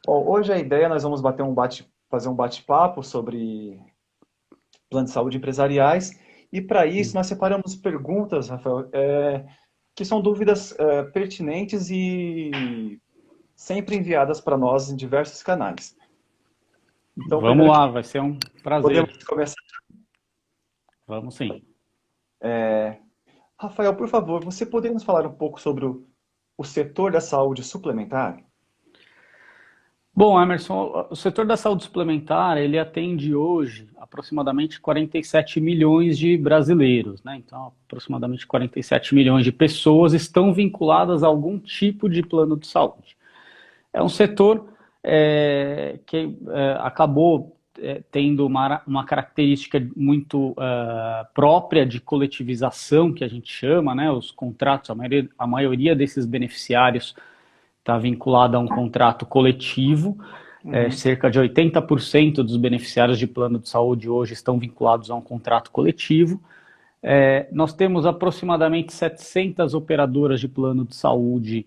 Bom, hoje a ideia, nós vamos fazer um bate-papo sobre planos de saúde empresariais, e para isso Hum. nós separamos perguntas, Rafael, que são dúvidas pertinentes e sempre enviadas para nós em diversos canais. Então, Vamos primeiro, lá, vai ser um podemos prazer. começar. Vamos sim. Rafael, por favor, você poderia nos falar um pouco sobre o setor da saúde suplementar? Bom, Emerson, o setor da saúde suplementar, ele atende hoje aproximadamente 47 milhões de brasileiros, né? Então, aproximadamente 47 milhões de pessoas estão vinculadas a algum tipo de plano de saúde. É um setor que acabou tendo uma característica muito própria de coletivização, que a gente chama, né? Os contratos, a maioria desses beneficiários está vinculada a um contrato coletivo. Uhum. Cerca de 80% dos beneficiários de plano de saúde hoje estão vinculados a um contrato coletivo. Nós temos aproximadamente 700 operadoras de plano de saúde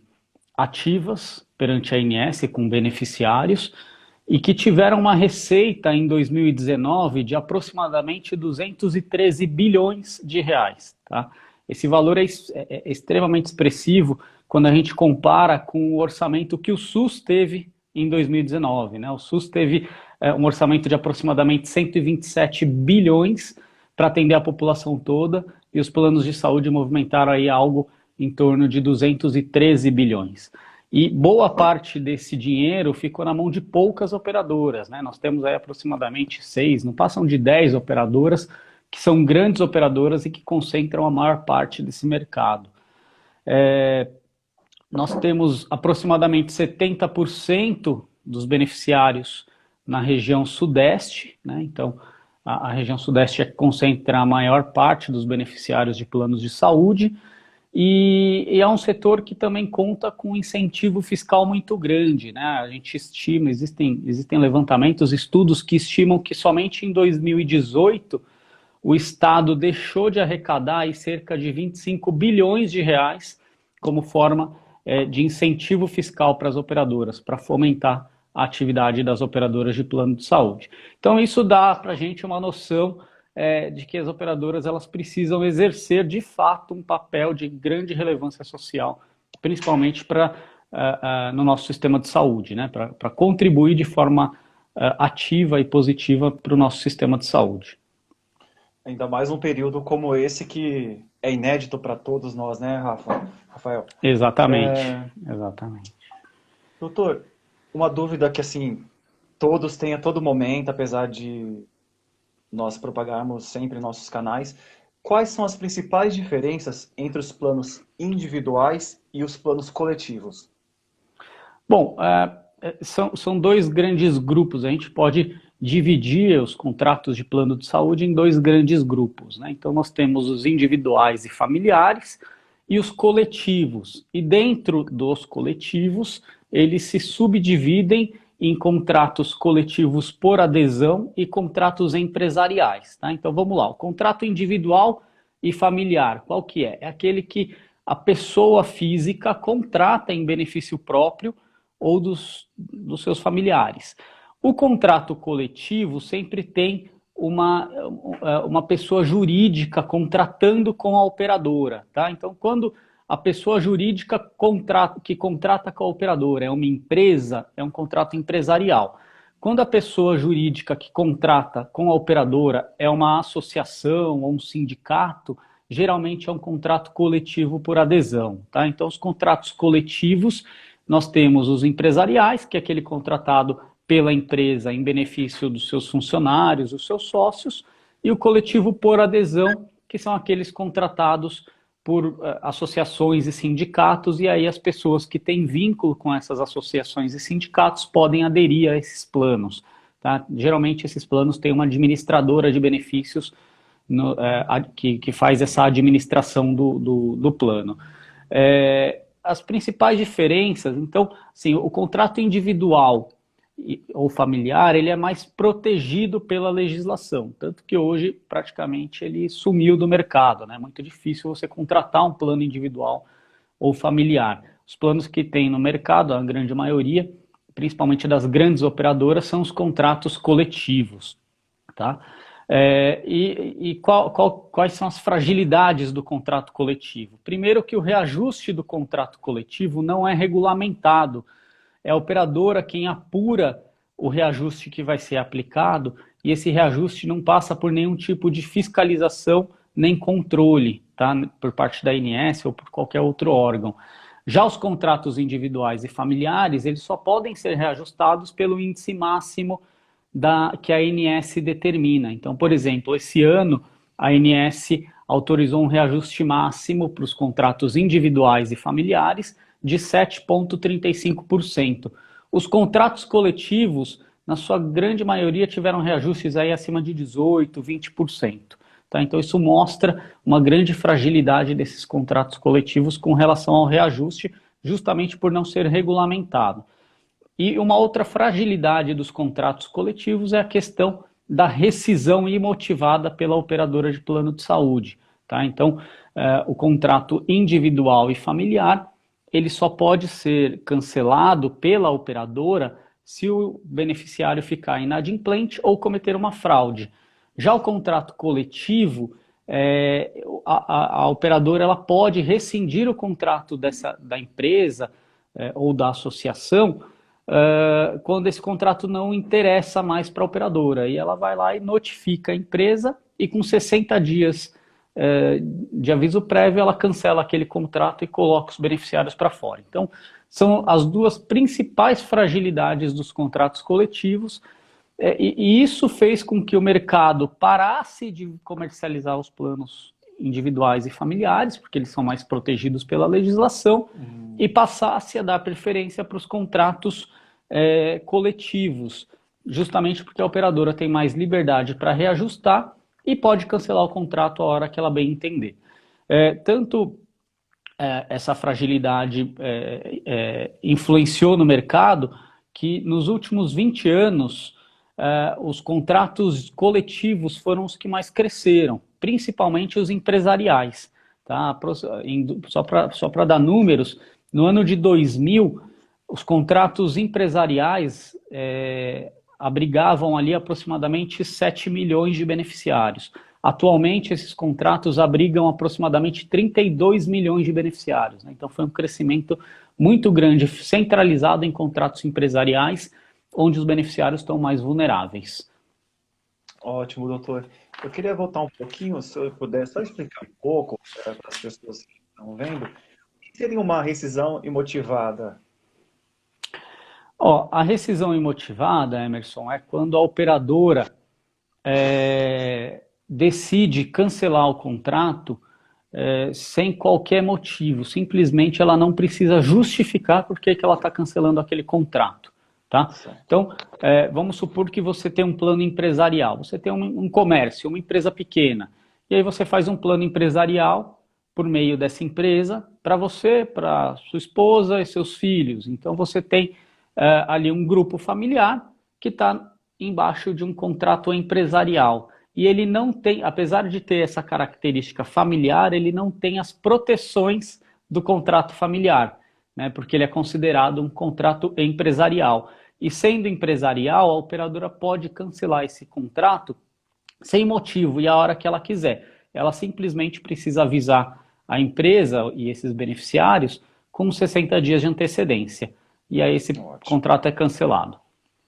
ativas perante a ANS com beneficiários e que tiveram uma receita em 2019 de aproximadamente 213 bilhões de reais. Tá? Esse valor é extremamente expressivo quando a gente compara com o orçamento que o SUS teve em 2019. Né? O SUS teve um orçamento de aproximadamente 127 bilhões para atender a população toda, e os planos de saúde movimentaram aí algo em torno de 213 bilhões. E boa parte desse dinheiro ficou na mão de poucas operadoras, né? Nós temos aí aproximadamente 6, não passam de 10 operadoras, que são grandes operadoras e que concentram a maior parte desse mercado. Nós temos aproximadamente 70% dos beneficiários na região sudeste, né? Então, a região sudeste é que concentra a maior parte dos beneficiários de planos de saúde, e é um setor que também conta com um incentivo fiscal muito grande, né? A gente estima, existem levantamentos, estudos que estimam que somente em 2018 o Estado deixou de arrecadar aí cerca de 25 bilhões de reais como forma de incentivo fiscal para as operadoras, para fomentar a atividade das operadoras de plano de saúde. Então isso dá para a gente uma noção de que as operadoras elas precisam exercer de fato um papel de grande relevância social, principalmente no nosso sistema de saúde, né? Para contribuir de forma ativa e positiva para o nosso sistema de saúde. Ainda mais um período como esse que é inédito para todos nós, né, Rafael? Exatamente, É, exatamente. doutor, uma dúvida que assim todos têm a todo momento, apesar de nós propagarmos sempre em nossos canais, quais são as principais diferenças entre os planos individuais e os planos coletivos? Bom, são dois grandes grupos. A gente pode dividir os contratos de plano de saúde em dois grandes grupos, né? Então, nós temos os individuais e familiares e os coletivos. E dentro dos coletivos, eles se subdividem em contratos coletivos por adesão e contratos empresariais, tá? Então, vamos lá. O contrato individual e familiar, qual que é? É aquele que a pessoa física contrata em benefício próprio ou dos seus familiares. O contrato coletivo sempre tem uma pessoa jurídica contratando com a operadora. Tá? Então, quando a pessoa jurídica que contrata com a operadora é uma empresa, é um contrato empresarial. Quando a pessoa jurídica que contrata com a operadora é uma associação ou um sindicato, geralmente é um contrato coletivo por adesão. Tá? Então, os contratos coletivos, nós temos os empresariais, que é aquele contratado pela empresa em benefício dos seus funcionários, dos seus sócios, e o coletivo por adesão, que são aqueles contratados por associações e sindicatos, e aí as pessoas que têm vínculo com essas associações e sindicatos podem aderir a esses planos. Tá? Geralmente esses planos têm uma administradora de benefícios que faz essa administração do plano. As principais diferenças, então, assim, o contrato individual ou familiar, ele é mais protegido pela legislação, tanto que hoje praticamente ele sumiu do mercado, né? É muito difícil você contratar um plano individual ou familiar. Os planos que tem no mercado, a grande maioria, principalmente das grandes operadoras, são os contratos coletivos, tá? Quais são as fragilidades do contrato coletivo? Primeiro, que o reajuste do contrato coletivo não é regulamentado. É a operadora quem apura o reajuste que vai ser aplicado, e esse reajuste não passa por nenhum tipo de fiscalização nem controle, tá? Por parte da ANS ou por qualquer outro órgão. Já os contratos individuais e familiares, eles só podem ser reajustados pelo índice máximo que a ANS determina. Então, por exemplo, esse ano a ANS autorizou um reajuste máximo para os contratos individuais e familiares de 7,35%. Os contratos coletivos, na sua grande maioria, tiveram reajustes aí acima de 18%, 20%. Tá? Então, isso mostra uma grande fragilidade desses contratos coletivos com relação ao reajuste, justamente por não ser regulamentado. E uma outra fragilidade dos contratos coletivos é a questão da rescisão imotivada pela operadora de plano de saúde. Tá? Então, o contrato individual e familiar, ele só pode ser cancelado pela operadora se o beneficiário ficar inadimplente ou cometer uma fraude. Já o contrato coletivo, a operadora ela pode rescindir o contrato da empresa ou da associação quando esse contrato não interessa mais para a operadora. E ela vai lá e notifica a empresa e com 60 dias de aviso prévio ela cancela aquele contrato e coloca os beneficiários para fora. Então, são as duas principais fragilidades dos contratos coletivos. E isso fez com que o mercado parasse de comercializar os planos individuais e familiares, porque eles são mais protegidos pela legislação, e passasse a dar preferência para os contratos coletivos, justamente porque a operadora tem mais liberdade para reajustar e pode cancelar o contrato a hora que ela bem entender. Essa fragilidade influenciou no mercado que nos últimos 20 anos os contratos coletivos foram os que mais cresceram, principalmente os empresariais. Tá? Só para dar números, no ano de 2000, os contratos empresariais abrigavam ali aproximadamente 7 milhões de beneficiários. Atualmente, esses contratos abrigam aproximadamente 32 milhões de beneficiários. Né? Então, foi um crescimento muito grande, centralizado em contratos empresariais, onde os beneficiários estão mais vulneráveis. Ótimo, doutor. Eu queria voltar um pouquinho, se eu puder só explicar um pouco para as pessoas que estão vendo, o que seria uma rescisão imotivada? A rescisão imotivada, Emerson, é quando a operadora decide cancelar o contrato sem qualquer motivo. Simplesmente ela não precisa justificar por que ela está cancelando aquele contrato. Tá? Então, vamos supor que você tem um plano empresarial, você tem um comércio, uma empresa pequena, e aí você faz um plano empresarial por meio dessa empresa para você, para sua esposa e seus filhos. Então, você tem ali um grupo familiar que está embaixo de um contrato empresarial. E ele não tem, apesar de ter essa característica familiar, ele não tem as proteções do contrato familiar, né? Porque ele é considerado um contrato empresarial. E sendo empresarial, a operadora pode cancelar esse contrato sem motivo e a hora que ela quiser. Ela simplesmente precisa avisar a empresa e esses beneficiários com 60 dias de antecedência. E aí esse contrato é cancelado.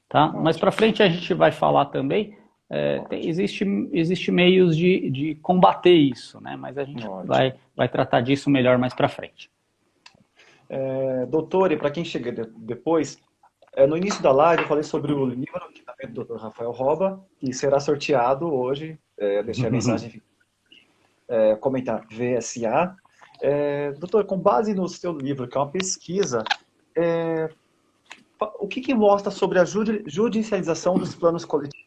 Tá? Mais para frente a gente vai falar também, existe meios de combater isso, né? Mas a gente vai tratar disso melhor mais para frente. Doutor, e para quem chega depois, no início da live eu falei sobre o livro que está vendo do Dr. Rafael Roba, que será sorteado hoje, deixei a mensagem comentar VSA. Doutor, com base no seu livro, que é uma pesquisa, o que mostra sobre a judicialização dos planos coletivos?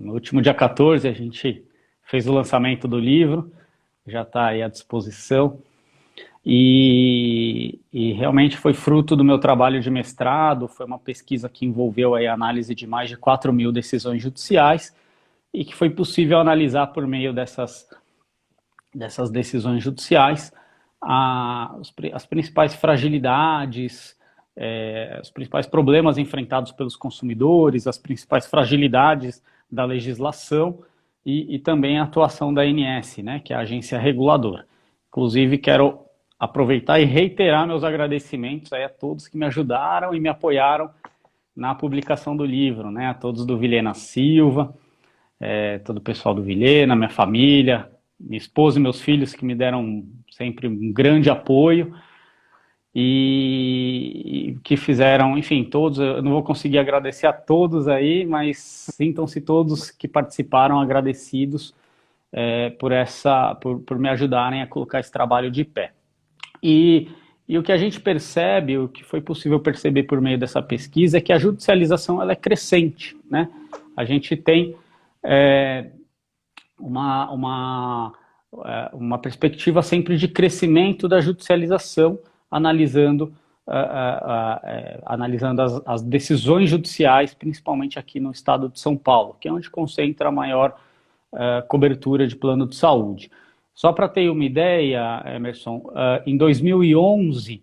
No último dia 14 a gente fez o lançamento do livro, já está aí à disposição. E realmente foi fruto do meu trabalho de mestrado, foi uma pesquisa que envolveu aí a análise de mais de 4.000 decisões judiciais e que foi possível analisar por meio dessas decisões judiciais as principais fragilidades, os principais problemas enfrentados pelos consumidores, as principais fragilidades da legislação e também a atuação da ANS, né, que é a agência reguladora. Inclusive, quero aproveitar e reiterar meus agradecimentos aí a todos que me ajudaram e me apoiaram na publicação do livro, né, a todos do Vilhena Silva, todo o pessoal do Vilhena, minha família, minha esposa e meus filhos que me deram sempre um grande apoio e que fizeram, enfim, todos, eu não vou conseguir agradecer a todos aí, mas sintam-se todos que participaram agradecidos por me ajudarem a colocar esse trabalho de pé. E o que a gente percebe, o que foi possível perceber por meio dessa pesquisa, é que a judicialização ela é crescente, né? A gente tem uma perspectiva sempre de crescimento da judicialização, analisando as decisões judiciais, principalmente aqui no estado de São Paulo, que é onde concentra a maior cobertura de plano de saúde. Só para ter uma ideia, Emerson, em 2011,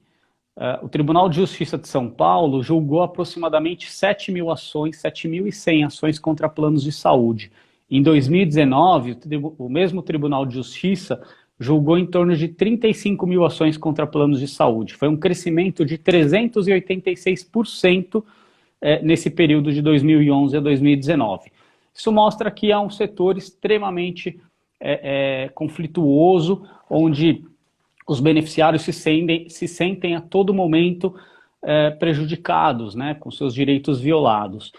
o Tribunal de Justiça de São Paulo julgou aproximadamente 7.000 ações, 7.100 ações contra planos de saúde. Em 2019, o mesmo Tribunal de Justiça julgou em torno de 35.000 ações contra planos de saúde. Foi um crescimento de 386% nesse período de 2011 a 2019. Isso mostra que há um setor extremamente conflituoso, onde os beneficiários se sentem a todo momento prejudicados, né, com seus direitos violados.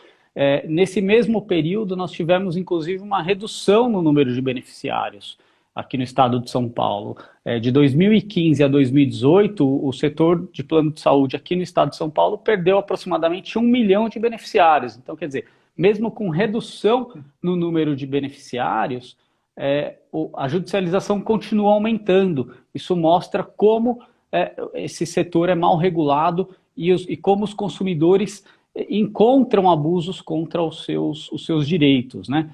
Nesse mesmo período, nós tivemos, inclusive, uma redução no número de beneficiários aqui no estado de São Paulo. De 2015 a 2018, o setor de plano de saúde aqui no estado de São Paulo perdeu aproximadamente 1 milhão de beneficiários. Então, quer dizer, mesmo com redução no número de beneficiários, a judicialização continua aumentando. Isso mostra como esse setor é mal regulado e como os consumidores encontram abusos contra os seus direitos, né?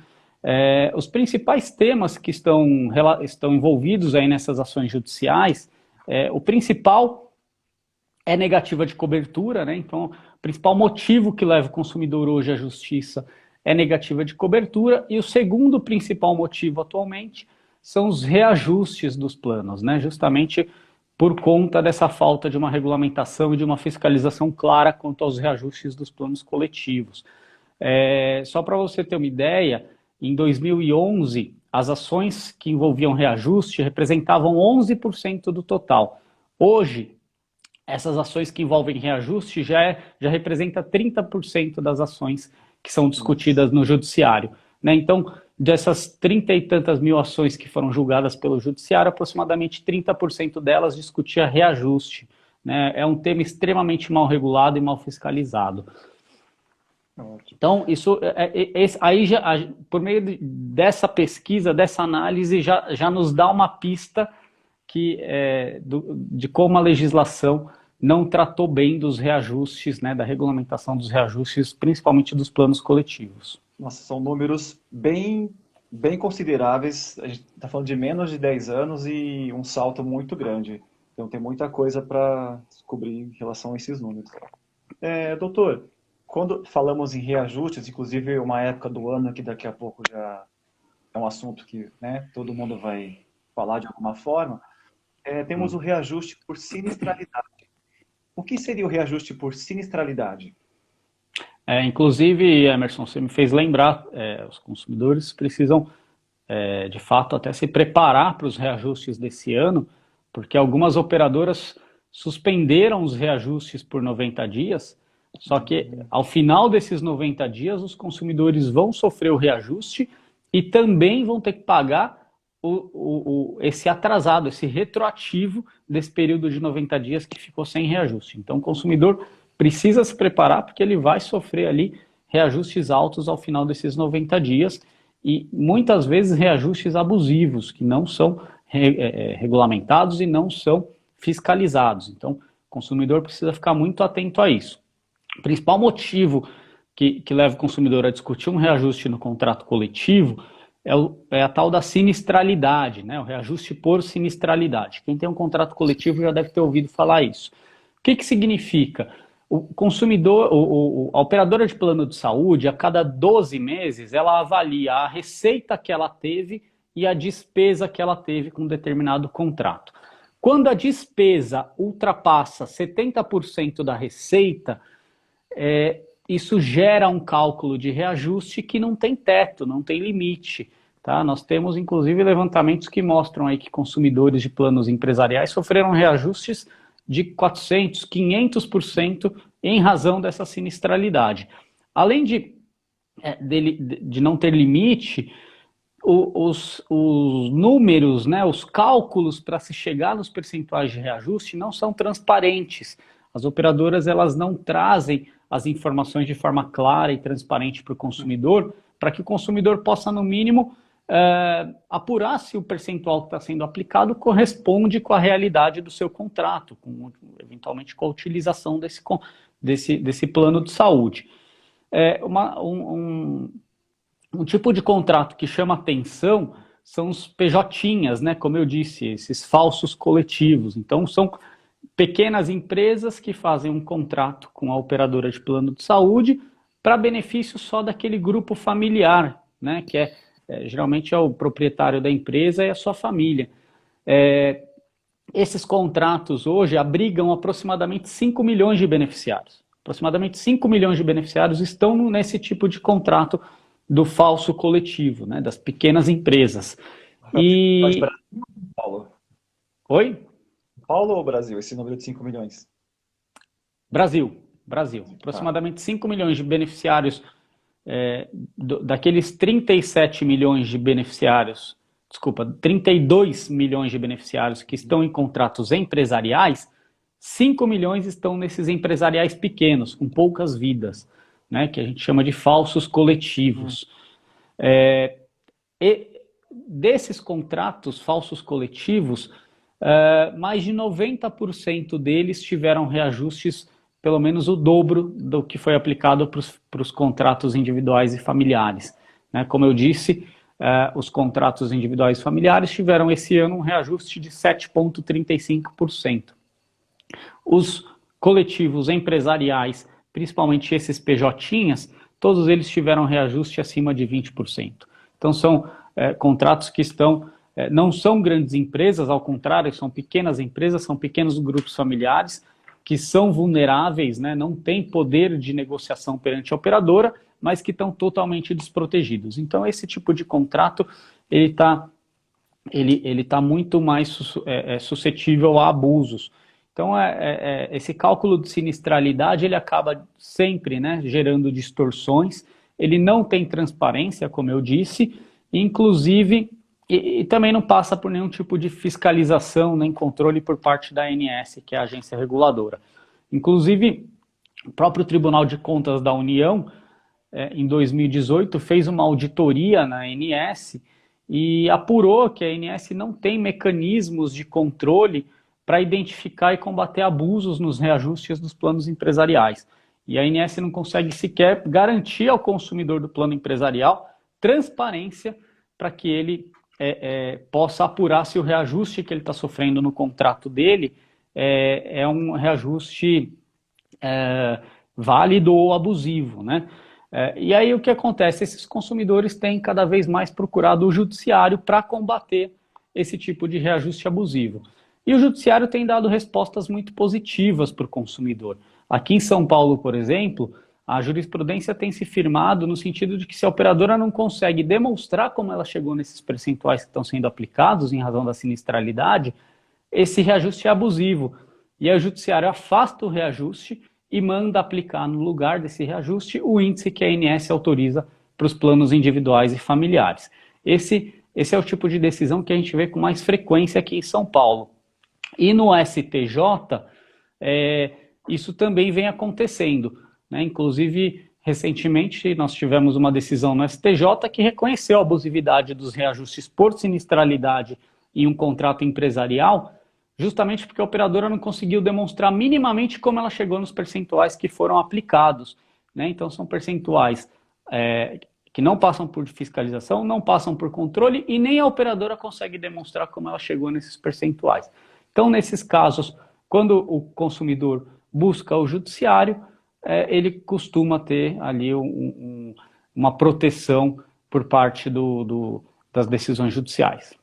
Os principais temas que estão envolvidos aí nessas ações judiciais, o principal é negativa de cobertura, né? Então, o principal motivo que leva o consumidor hoje à justiça é negativa de cobertura, e o segundo principal motivo atualmente são os reajustes dos planos, né? Justamente por conta dessa falta de uma regulamentação e de uma fiscalização clara quanto aos reajustes dos planos coletivos. Só para você ter uma ideia, em 2011, as ações que envolviam reajuste representavam 11% do total. Hoje, essas ações que envolvem reajuste já representa 30% das ações que são discutidas no judiciário, né? Então, dessas 30 e tantas mil ações que foram julgadas pelo judiciário, aproximadamente 30% delas discutia reajuste, né? É um tema extremamente mal regulado e mal fiscalizado. Então, por meio dessa pesquisa, dessa análise, já nos dá uma pista de como a legislação não tratou bem dos reajustes, né, da regulamentação dos reajustes, principalmente dos planos coletivos. Nossa, são números bem consideráveis. A gente está falando de menos de 10 anos e um salto muito grande. Então tem muita coisa para descobrir em relação a esses números. Doutor, quando falamos em reajustes, inclusive uma época do ano que daqui a pouco já é um assunto que, né, todo mundo vai falar de alguma forma, temos o reajuste por sinistralidade. O que seria o reajuste por sinistralidade? Inclusive, Emerson, você me fez lembrar, os consumidores precisam, de fato, até se preparar para os reajustes desse ano, porque algumas operadoras suspenderam os reajustes por 90 dias, só que ao final desses 90 dias os consumidores vão sofrer o reajuste e também vão ter que pagar esse atrasado, esse retroativo desse período de 90 dias que ficou sem reajuste. Então o consumidor precisa se preparar porque ele vai sofrer ali reajustes altos ao final desses 90 dias e muitas vezes reajustes abusivos, que não são regulamentados e não são fiscalizados. Então o consumidor precisa ficar muito atento a isso. O principal motivo que leva o consumidor a discutir um reajuste no contrato coletivo é a tal da sinistralidade, né? O reajuste por sinistralidade. Quem tem um contrato coletivo já deve ter ouvido falar isso. O que significa? o consumidor, a operadora de plano de saúde, a cada 12 meses, ela avalia a receita que ela teve e a despesa que ela teve com um determinado contrato. Quando a despesa ultrapassa 70% da receita, isso gera um cálculo de reajuste que não tem teto, não tem limite. Tá? Nós temos, inclusive, levantamentos que mostram aí que consumidores de planos empresariais sofreram reajustes de 400%, 500% em razão dessa sinistralidade. Além de não ter limite, os números, né, os cálculos para se chegar nos percentuais de reajuste não são transparentes. As operadoras elas não trazem as informações de forma clara e transparente para o consumidor, para que o consumidor possa, no mínimo, apurar se o percentual que está sendo aplicado corresponde com a realidade do seu contrato, eventualmente com a utilização desse plano de saúde. Um tipo de contrato que chama atenção são os PJinhas, né? Como eu disse, esses falsos coletivos. Então, são pequenas empresas que fazem um contrato com a operadora de plano de saúde para benefício só daquele grupo familiar, né? Que geralmente é o proprietário da empresa e a sua família. Esses contratos hoje abrigam aproximadamente 5 milhões de beneficiários. Aproximadamente 5 milhões de beneficiários estão nesse tipo de contrato do falso coletivo, né, das pequenas empresas. E... Paulo. Oi? Paulo ou Brasil, esse número de 5 milhões? Brasil. Aproximadamente 5 milhões de beneficiários, daqueles 37 milhões de beneficiários, 32 milhões de beneficiários que estão em contratos empresariais, 5 milhões estão nesses empresariais pequenos, com poucas vidas, né, que a gente chama de falsos coletivos. E desses contratos falsos coletivos, mais de 90% deles tiveram reajustes pelo menos o dobro do que foi aplicado para os contratos individuais e familiares. Né? Como eu disse, os contratos individuais e familiares tiveram esse ano um reajuste de 7,35%. Os coletivos empresariais, principalmente esses PJinhas, todos eles tiveram reajuste acima de 20%. Então são contratos que não são grandes empresas, ao contrário, são pequenas empresas, são pequenos grupos familiares que são vulneráveis, né, não têm poder de negociação perante a operadora, mas que estão totalmente desprotegidos. Então esse tipo de contrato ele tá muito mais suscetível a abusos. Então, esse cálculo de sinistralidade, ele acaba sempre, né, gerando distorções, ele não tem transparência, como eu disse, inclusive, e também não passa por nenhum tipo de fiscalização nem controle por parte da ANS, que é a agência reguladora. Inclusive, o próprio Tribunal de Contas da União, em 2018, fez uma auditoria na ANS e apurou que a ANS não tem mecanismos de controle para identificar e combater abusos nos reajustes dos planos empresariais. E a ANS não consegue sequer garantir ao consumidor do plano empresarial transparência para que ele possa apurar se o reajuste que ele está sofrendo no contrato dele é um reajuste válido ou abusivo, né? E aí o que acontece? Esses consumidores têm cada vez mais procurado o judiciário para combater esse tipo de reajuste abusivo. E o judiciário tem dado respostas muito positivas para o consumidor. Aqui em São Paulo, por exemplo, a jurisprudência tem se firmado no sentido de que se a operadora não consegue demonstrar como ela chegou nesses percentuais que estão sendo aplicados em razão da sinistralidade, esse reajuste é abusivo. E aí o judiciário afasta o reajuste e manda aplicar no lugar desse reajuste o índice que a ANS autoriza para os planos individuais e familiares. Esse é o tipo de decisão que a gente vê com mais frequência aqui em São Paulo. E no STJ, isso também vem acontecendo, né? Inclusive, recentemente, nós tivemos uma decisão no STJ que reconheceu a abusividade dos reajustes por sinistralidade em um contrato empresarial, justamente porque a operadora não conseguiu demonstrar minimamente como ela chegou nos percentuais que foram aplicados, né? Então, são percentuais que não passam por fiscalização, não passam por controle e nem a operadora consegue demonstrar como ela chegou nesses percentuais. Então, nesses casos, quando o consumidor busca o judiciário, ele costuma ter ali uma proteção por parte das decisões judiciais.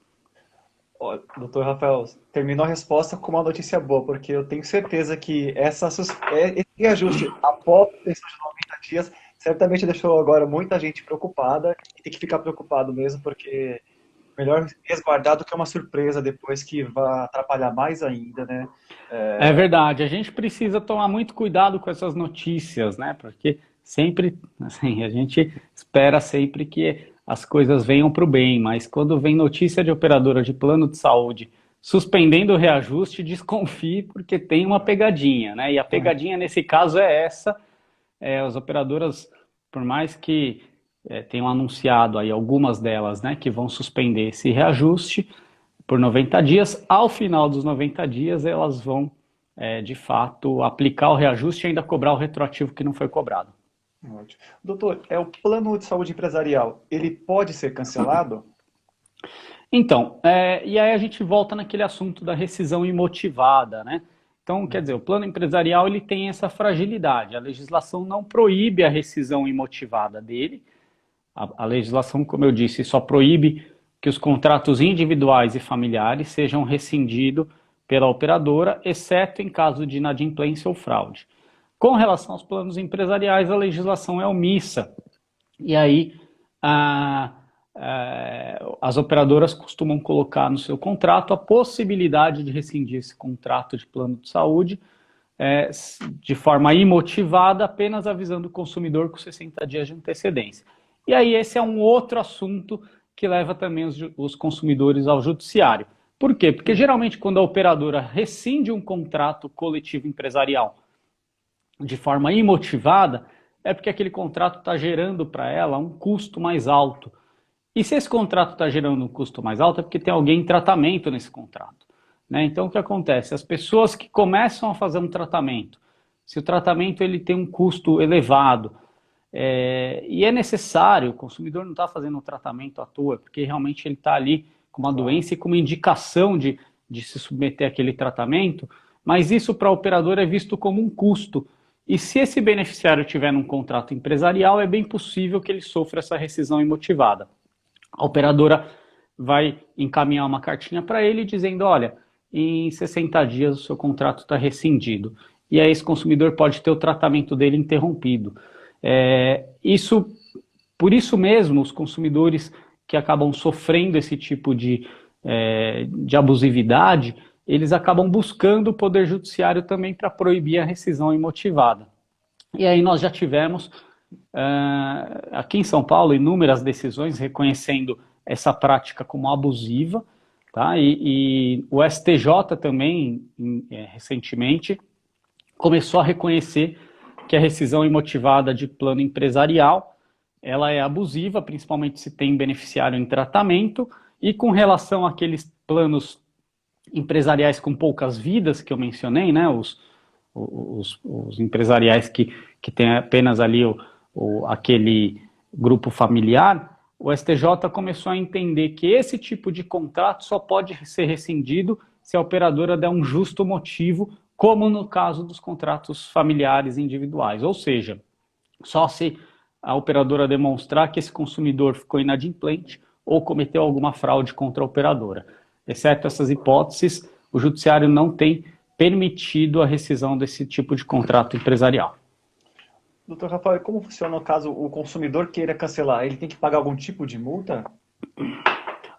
Ó, doutor Rafael, terminou a resposta com uma notícia boa, porque eu tenho certeza que esse reajuste após a extensão de 90 dias certamente deixou agora muita gente preocupada e tem que ficar preocupado mesmo, porque melhor resguardar do que uma surpresa depois que vai atrapalhar mais ainda, né? É verdade, a gente precisa tomar muito cuidado com essas notícias, né? Porque sempre, assim, a gente espera sempre que as coisas venham para o bem, mas quando vem notícia de operadora de plano de saúde suspendendo o reajuste, desconfie porque tem uma pegadinha, né? E a pegadinha nesse caso é essa, as operadoras, por mais que tenham anunciado aí algumas delas, né, que vão suspender esse reajuste por 90 dias, ao final dos 90 dias elas vão, de fato, aplicar o reajuste e ainda cobrar o retroativo que não foi cobrado. Ótimo. Doutor, o plano de saúde empresarial, ele pode ser cancelado? Então, e aí a gente volta naquele assunto da rescisão imotivada, né? Então, quer dizer, o plano empresarial ele tem essa fragilidade. A legislação não proíbe a rescisão imotivada dele. A legislação, como eu disse, só proíbe que os contratos individuais e familiares sejam rescindidos pela operadora, exceto em caso de inadimplência ou fraude. Com relação aos planos empresariais, a legislação é omissa. E aí, as operadoras costumam colocar no seu contrato a possibilidade de rescindir esse contrato de plano de saúde de forma imotivada, apenas avisando o consumidor com 60 dias de antecedência. E aí esse é um outro assunto que leva também os consumidores ao judiciário. Por quê? Porque geralmente quando a operadora rescinde um contrato coletivo empresarial de forma imotivada, é porque aquele contrato está gerando para ela um custo mais alto. E se esse contrato está gerando um custo mais alto, é porque tem alguém em tratamento nesse contrato, né? Então, o que acontece? As pessoas que começam a fazer um tratamento, se o tratamento ele tem um custo elevado, e é necessário, o consumidor não está fazendo um tratamento à toa, porque realmente ele está ali com uma doença e com uma indicação de se submeter àquele tratamento, mas isso para a operadora é visto como um custo. E se esse beneficiário tiver num contrato empresarial, é bem possível que ele sofra essa rescisão imotivada. A operadora vai encaminhar uma cartinha para ele dizendo, olha, em 60 dias o seu contrato está rescindido. E aí esse consumidor pode ter o tratamento dele interrompido. Por isso mesmo, os consumidores que acabam sofrendo esse tipo de abusividade, eles acabam buscando o Poder Judiciário também para proibir a rescisão imotivada. E aí nós já tivemos, aqui em São Paulo, inúmeras decisões reconhecendo essa prática como abusiva, tá? E o STJ também, recentemente, começou a reconhecer que a rescisão imotivada de plano empresarial, ela é abusiva, principalmente se tem beneficiário em tratamento, e com relação àqueles planos empresariais com poucas vidas que eu mencionei, né, os empresariais que tem apenas ali aquele grupo familiar, o STJ começou a entender que esse tipo de contrato só pode ser rescindido se a operadora der um justo motivo, como no caso dos contratos familiares individuais. Ou seja, só se a operadora demonstrar que esse consumidor ficou inadimplente ou cometeu alguma fraude contra a operadora. Exceto essas hipóteses, o judiciário não tem permitido a rescisão desse tipo de contrato empresarial. Doutor Rafael, como funciona no caso o consumidor queira cancelar? Ele tem que pagar algum tipo de multa?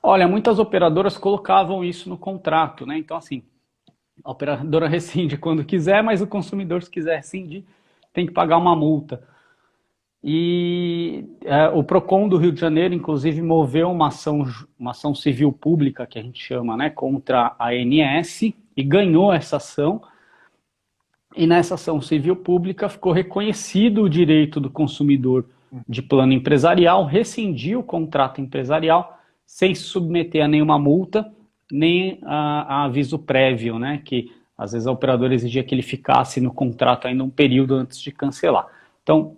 Olha, muitas operadoras colocavam isso no contrato, né? Então, assim, a operadora rescinde quando quiser, mas o consumidor, se quiser rescindir, tem que pagar uma multa. E o PROCON do Rio de Janeiro, inclusive, moveu uma ação civil pública, que a gente chama, né, contra a ANS, e ganhou essa ação. E nessa ação civil pública ficou reconhecido o direito do consumidor de plano empresarial rescindir o contrato empresarial sem se submeter a nenhuma multa, nem a aviso prévio, né, que às vezes a operadora exigia que ele ficasse no contrato ainda um período antes de cancelar. Então,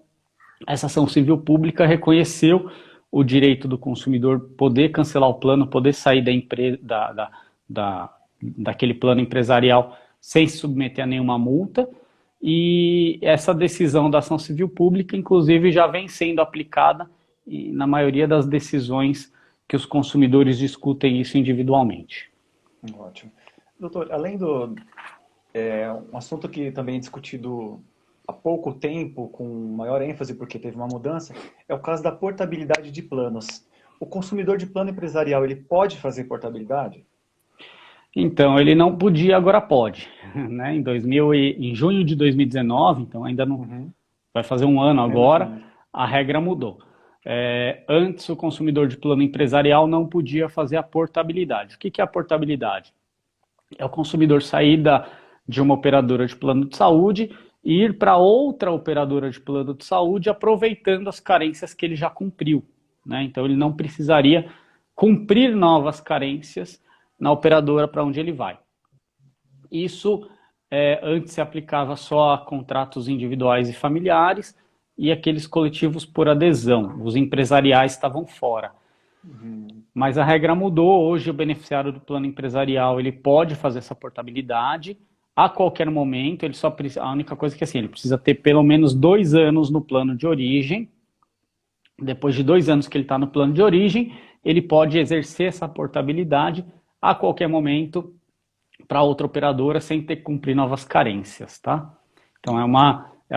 essa ação civil pública reconheceu o direito do consumidor poder cancelar o plano, poder sair daquele plano empresarial sem se submeter a nenhuma multa, e essa decisão da ação civil pública, inclusive, já vem sendo aplicada na maioria das decisões que os consumidores discutem isso individualmente. Ótimo. Doutor, além um assunto que também é discutido há pouco tempo, com maior ênfase porque teve uma mudança, é o caso da portabilidade de planos. O consumidor de plano empresarial, ele pode fazer portabilidade? Então, ele não podia, agora pode. Né? Em junho de 2019, então ainda não Uhum. vai fazer um ano agora, Exatamente. a regra mudou. Antes, o consumidor de plano empresarial não podia fazer a portabilidade. O que é a portabilidade? É o consumidor sair de uma operadora de plano de saúde e ir para outra operadora de plano de saúde, aproveitando as carências que ele já cumpriu. Né? Então, ele não precisaria cumprir novas carências na operadora para onde ele vai. Isso antes se aplicava só a contratos individuais e familiares e aqueles coletivos por adesão. Os empresariais estavam fora. Uhum. Mas a regra mudou. Hoje o beneficiário do plano empresarial ele pode fazer essa portabilidade a qualquer momento. Ele só precisa, a única coisa é que assim, ele precisa ter pelo menos 2 anos no plano de origem. Depois de 2 anos que ele está no plano de origem, ele pode exercer essa portabilidade a qualquer momento para outra operadora sem ter que cumprir novas carências, tá? Então é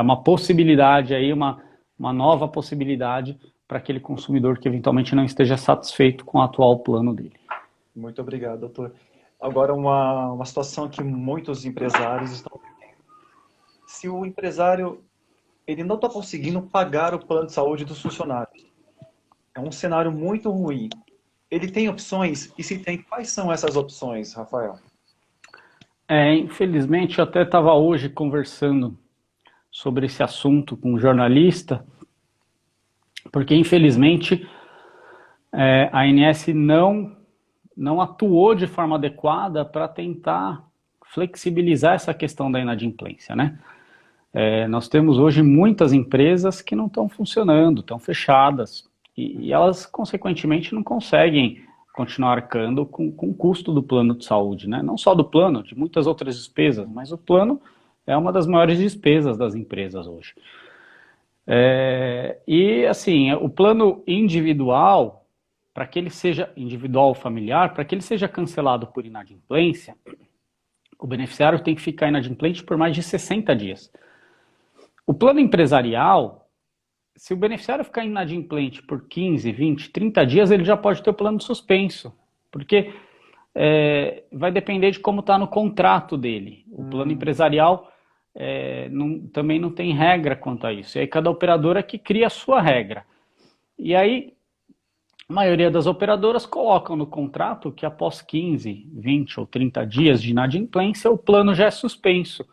uma possibilidade aí, uma nova possibilidade para aquele consumidor que eventualmente não esteja satisfeito com o atual plano dele. Muito obrigado, doutor. Agora, uma situação que muitos empresários estão... Se o empresário ele não está conseguindo pagar o plano de saúde dos funcionários, é um cenário muito ruim. Ele tem opções? E se tem, quais são essas opções, Rafael? Infelizmente, eu até estava hoje conversando sobre esse assunto com um jornalista, porque infelizmente a ANS não atuou de forma adequada para tentar flexibilizar essa questão da inadimplência, né? Nós temos hoje muitas empresas que não estão funcionando, estão fechadas, e elas, consequentemente, não conseguem continuar arcando com o custo do plano de saúde, né? Não só do plano, de muitas outras despesas, mas o plano é uma das maiores despesas das empresas hoje. E, assim, o plano individual, para que ele seja individual ou familiar, para que ele seja cancelado por inadimplência, o beneficiário tem que ficar inadimplente por mais de 60 dias. O plano empresarial, se o beneficiário ficar inadimplente por 15, 20, 30 dias, ele já pode ter o plano suspenso, porque vai depender de como está no contrato dele. O plano empresarial também não tem regra quanto a isso. E aí cada operadora que cria a sua regra. E aí, a maioria das operadoras colocam no contrato que após 15, 20 ou 30 dias de inadimplência, o plano já é suspenso.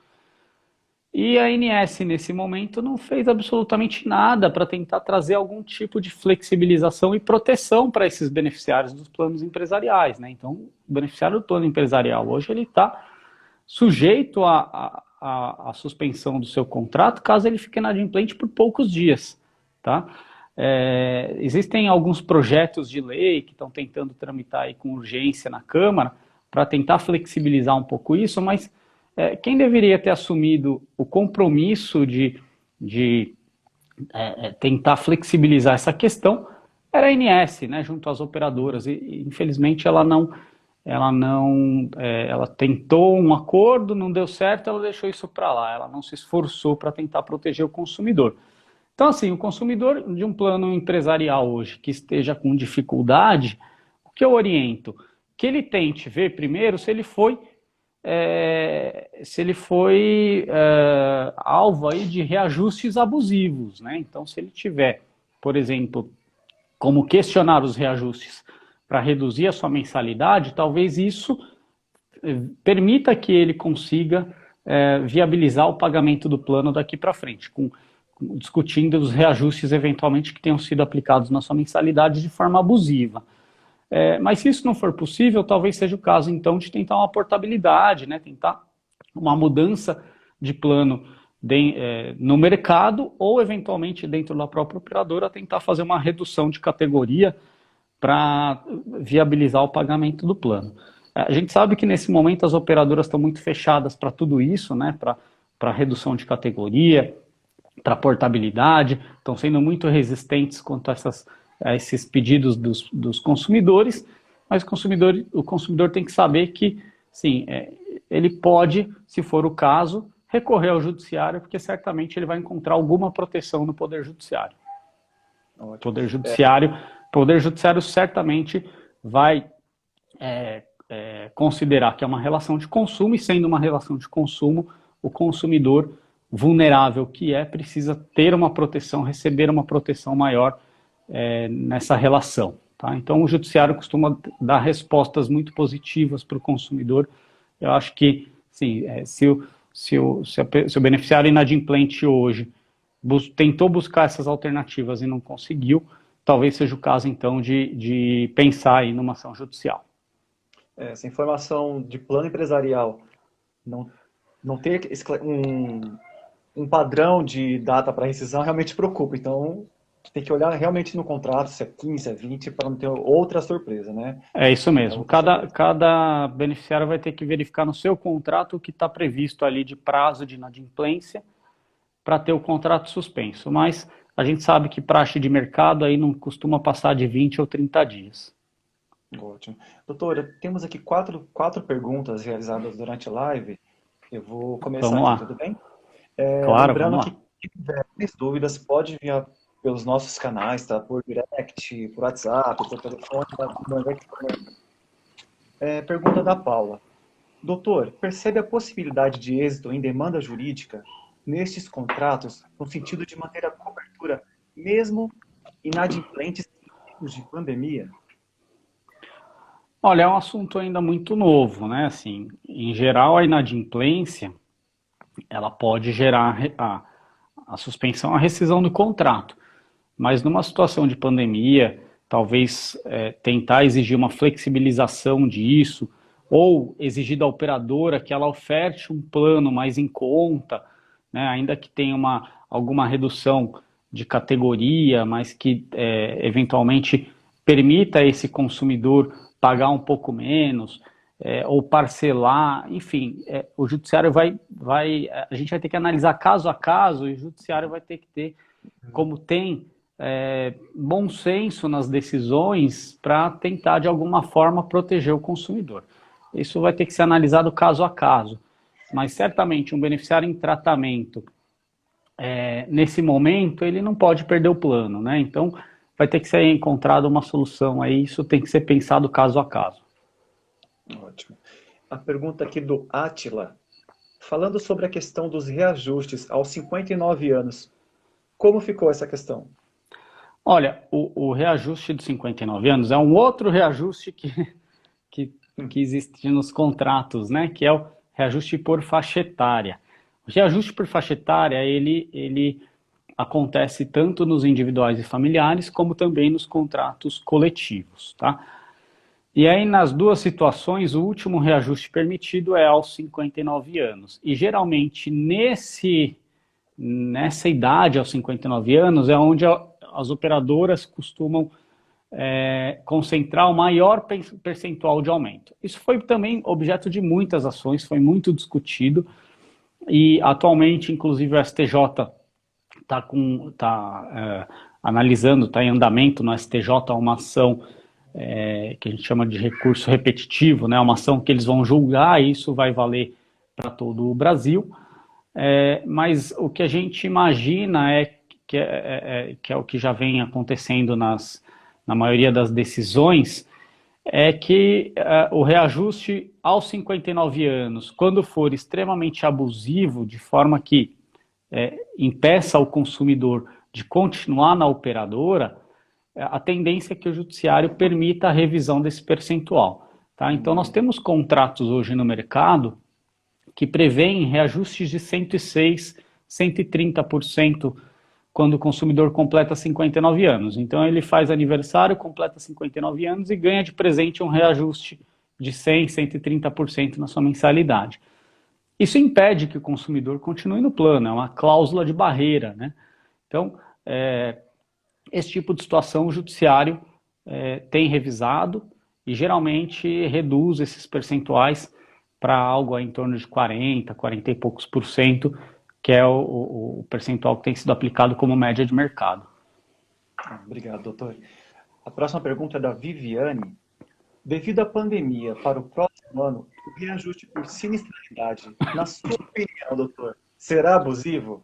E a ANS, nesse momento, não fez absolutamente nada para tentar trazer algum tipo de flexibilização e proteção para esses beneficiários dos planos empresariais, né? Então, o beneficiário do plano empresarial hoje ele está sujeito à suspensão do seu contrato caso ele fique inadimplente por poucos dias, tá? Existem alguns projetos de lei que estão tentando tramitar aí com urgência na Câmara para tentar flexibilizar um pouco isso, mas quem deveria ter assumido o compromisso de tentar flexibilizar essa questão era a ANS, né, junto às operadoras, e infelizmente ela tentou um acordo, não deu certo, ela deixou isso para lá, ela não se esforçou para tentar proteger o consumidor. Então, assim, o consumidor de um plano empresarial hoje que esteja com dificuldade, o que eu oriento? Que ele tente ver primeiro se ele foi alvo aí de reajustes abusivos, né? Então, se ele tiver, por exemplo, como questionar os reajustes para reduzir a sua mensalidade, talvez isso permita que ele consiga viabilizar o pagamento do plano daqui para frente, discutindo os reajustes eventualmente que tenham sido aplicados na sua mensalidade de forma abusiva. Mas se isso não for possível, talvez seja o caso, então, de tentar uma portabilidade, né? Tentar uma mudança de plano no mercado ou, eventualmente, dentro da própria operadora, tentar fazer uma redução de categoria para viabilizar o pagamento do plano. A gente sabe que, nesse momento, as operadoras estão muito fechadas para tudo isso, né? Para para redução de categoria, para portabilidade, estão sendo muito resistentes quanto a esses pedidos dos consumidores, mas o consumidor tem que saber que, sim, ele pode, se for o caso, recorrer ao judiciário, porque certamente ele vai encontrar alguma proteção no Poder Judiciário. Ótimo. Poder Judiciário certamente vai considerar que é uma relação de consumo, e sendo uma relação de consumo, o consumidor vulnerável que precisa ter uma proteção, receber uma proteção maior nessa relação. Tá? Então, o judiciário costuma dar respostas muito positivas para o consumidor. Eu acho que, sim, se o beneficiário inadimplente hoje tentou buscar essas alternativas e não conseguiu, talvez seja o caso, então, de pensar aí numa ação judicial. Essa informação de plano empresarial, não ter um padrão de data para rescisão realmente preocupa. Então, tem que olhar realmente no contrato, se é 15, se é 20, para não ter outra surpresa, né? É isso mesmo. Cada beneficiário vai ter que verificar no seu contrato o que está previsto ali de prazo de inadimplência para ter o contrato suspenso. Mas a gente sabe que praxe de mercado aí não costuma passar de 20 ou 30 dias. Ótimo. Doutora, temos aqui quatro perguntas realizadas durante a live. Eu vou começar Vamos aqui, lá. tudo bem? Claro, Lembrando vamos que lá. quem tiver mais dúvidas pode enviar pelos nossos canais, tá? Por direct, por WhatsApp, por telefone, pergunta da Paula. Doutor, percebe a possibilidade de êxito em demanda jurídica nestes contratos no sentido de manter a cobertura mesmo inadimplentes em tempos de pandemia? Olha, é um assunto ainda muito novo, né? Assim, em geral, a inadimplência, ela pode gerar a suspensão, a rescisão do contrato. Mas numa situação de pandemia, talvez tentar exigir uma flexibilização disso, ou exigir da operadora que ela oferte um plano mais em conta, né, ainda que tenha alguma redução de categoria, mas que eventualmente permita a esse consumidor pagar um pouco menos, ou parcelar, enfim, o judiciário a gente vai ter que analisar caso a caso, e o judiciário vai ter que ter, como tem bom senso nas decisões, para tentar de alguma forma proteger o consumidor. Isso vai ter que ser analisado caso a caso, mas certamente um beneficiário em tratamento, nesse momento, ele não pode perder o plano, né? Então, vai ter que ser encontrada uma solução aí, isso tem que ser pensado caso a caso. Ótimo. A pergunta aqui do Átila, falando sobre a questão dos reajustes aos 59 anos, como ficou essa questão? Olha, o reajuste de 59 anos é um outro reajuste que existe nos contratos, né? Que é o reajuste por faixa etária. O reajuste por faixa etária, ele acontece tanto nos individuais e familiares, como também nos contratos coletivos, tá? E aí, nas duas situações, o último reajuste permitido é aos 59 anos. E geralmente, nessa idade, aos 59 anos, é onde as operadoras costumam concentrar o maior percentual de aumento. Isso foi também objeto de muitas ações, foi muito discutido, e atualmente, inclusive, o STJ está analisando, está em andamento no STJ uma ação que a gente chama de recurso repetitivo, né? Uma ação que eles vão julgar, e isso vai valer para todo o Brasil. Mas o que a gente imagina que é o que já vem acontecendo na maioria das decisões, é que o reajuste aos 59 anos, quando for extremamente abusivo, de forma que impeça o consumidor de continuar na operadora, a tendência é que o judiciário permita a revisão desse percentual. Tá? Então, nós temos contratos hoje no mercado que prevêem reajustes de 106%, 130% quando o consumidor completa 59 anos. Então, ele faz aniversário, completa 59 anos e ganha de presente um reajuste de 100%, 130% na sua mensalidade. Isso impede que o consumidor continue no plano, é uma cláusula de barreira, né? Então, esse tipo de situação o judiciário tem revisado e geralmente reduz esses percentuais para algo em torno de 40 e poucos %, que é o percentual que tem sido aplicado como média de mercado. Obrigado, doutor. A próxima pergunta é da Viviane. Devido à pandemia, para o próximo ano, o reajuste por sinistralidade, na sua opinião, doutor, será abusivo?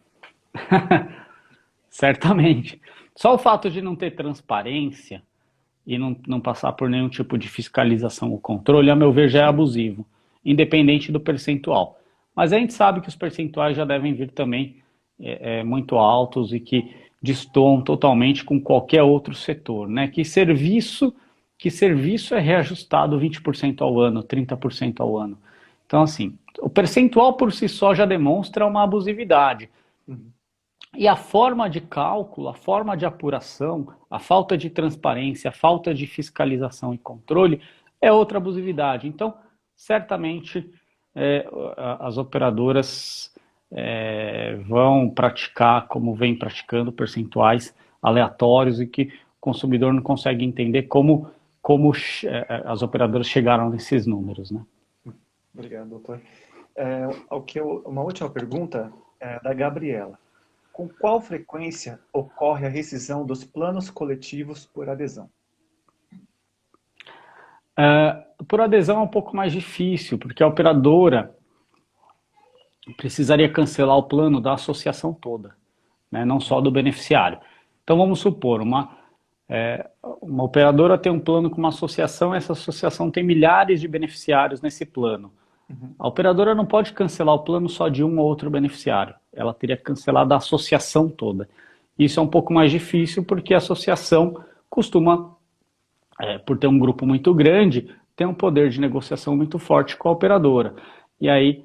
Certamente. Só o fato de não ter transparência e não passar por nenhum tipo de fiscalização ou controle, a meu ver, já é abusivo, independente do percentual. Mas a gente sabe que os percentuais já devem vir também muito altos e que destoam totalmente com qualquer outro setor, né? Que serviço é reajustado 20% ao ano, 30% ao ano. Então, assim, o percentual por si só já demonstra uma abusividade. Uhum. E a forma de cálculo, a forma de apuração, a falta de transparência, a falta de fiscalização e controle é outra abusividade. Então, certamente, as operadoras vão praticar, como vem praticando, percentuais aleatórios e que o consumidor não consegue entender como as operadoras chegaram nesses números, né? Obrigado, doutor. Uma última pergunta é da Gabriela. Com qual frequência ocorre a rescisão dos planos coletivos por adesão? Por adesão é um pouco mais difícil, porque a operadora precisaria cancelar o plano da associação toda, né, não só do beneficiário. Então vamos supor, uma operadora tem um plano com uma associação, essa associação tem milhares de beneficiários nesse plano. A operadora não pode cancelar o plano só de um ou outro beneficiário, ela teria que cancelar da associação toda. Isso é um pouco mais difícil porque a associação costuma, por ter um grupo muito grande, ter um poder de negociação muito forte com a operadora. E aí,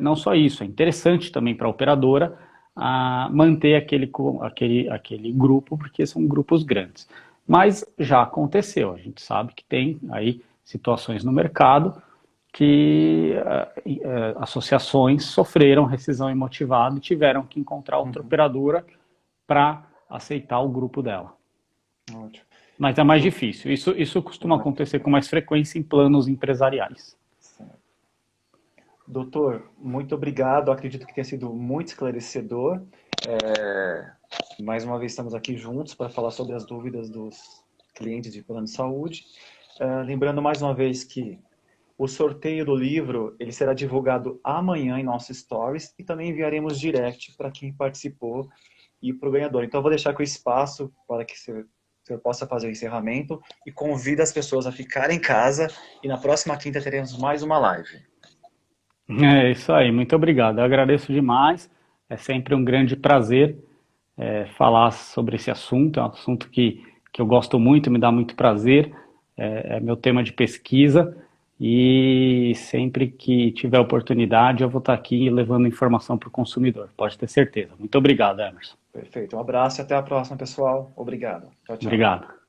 não só isso, é interessante também para a operadora manter aquele grupo, porque são grupos grandes. Mas já aconteceu, a gente sabe que tem aí situações no mercado que associações sofreram rescisão imotivada e tiveram que encontrar outra operadora para aceitar o grupo dela. Ótimo. Mas é mais difícil. Isso costuma acontecer com mais frequência em planos empresariais. Doutor, muito obrigado. Acredito que tenha sido muito esclarecedor. Mais uma vez estamos aqui juntos para falar sobre as dúvidas dos clientes de plano de saúde. Lembrando mais uma vez que o sorteio do livro ele será divulgado amanhã em nossos stories e também enviaremos direct para quem participou e para o ganhador. Então eu vou deixar aqui o espaço para que o senhor possa fazer o encerramento e convida as pessoas a ficarem em casa e na próxima quinta teremos mais uma live. É isso aí, muito obrigado. Eu agradeço demais. É sempre um grande prazer falar sobre esse assunto. É um assunto que eu gosto muito, me dá muito prazer. É meu tema de pesquisa e sempre que tiver oportunidade eu vou estar aqui levando informação para o consumidor. Pode ter certeza. Muito obrigado, Emerson. Perfeito. Um abraço e até a próxima, pessoal. Obrigado. Tchau, tchau. Obrigado.